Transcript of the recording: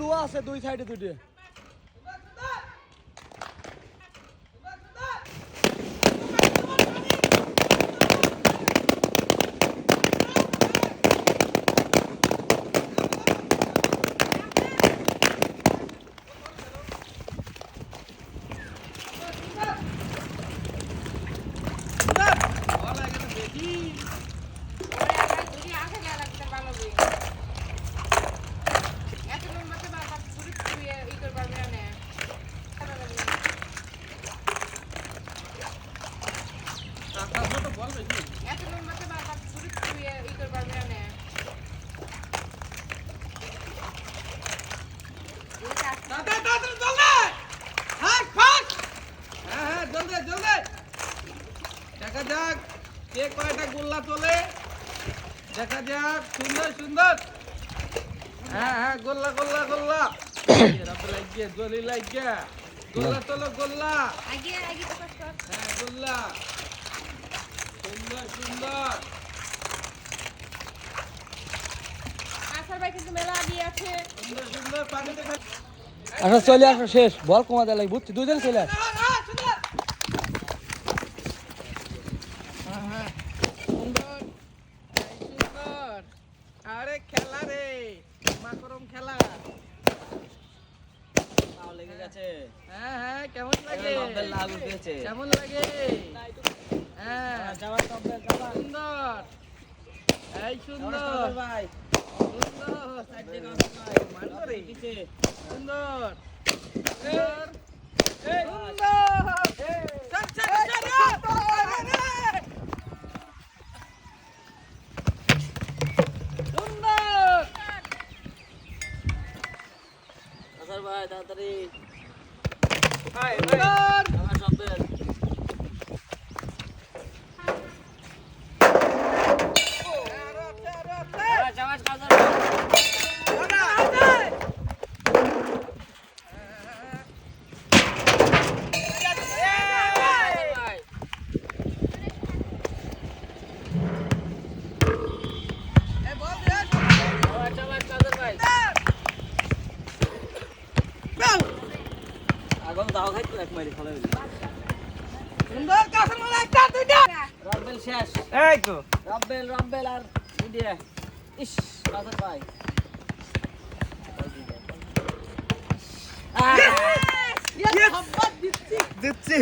slow আছে দুই সাইডে দুইটা দেখা যাক কে কয়টা গোল্লা তোলে দেখা যাক সুন্দর সুন্দর হ্যাঁ হ্যাঁ গোল্লা গোল্লা গোল্লা লাগিয়ে জলি লাগিয়ে গোল্লা তোলো গোল্লা হ্যাঁ গোল্লা সুন্দর সুন্দর সুন্দর সুন্দর পানিতে আচ্ছা চলে আসো শেষ বল কমা দেয় লাগবে বুঝছি দুইজন চলে আস আরে খেলা রে মাকরম খেলা পাও লেগে গেছে হ্যাঁ হ্যাঁ কেমন লাগে লম্বেল লাগু দিয়েছে কেমন লাগে হ্যাঁ যাওয়ার টপেল যাওয়ার সুন্দর এই সুন্দর ভাই সুন্দর সাইডে গাছ ভাই মারো রে দিছে সুন্দর সুন্দর সুন্দর চল চল চল সুন্দর আসার ভাই তাড়াতাড়ি সুন্দর আমার টপেল যাওয়ার কাজার আগম দাও খাইতো এক মাইরি ফলে সুন্দর কাছের মধ্যে একটা দুইটা রাব্বেল শেষ এই তো রাব্বেল আর ইন্ডিয়া ইস কাজার ভাই ইয়ে দিচ্ছি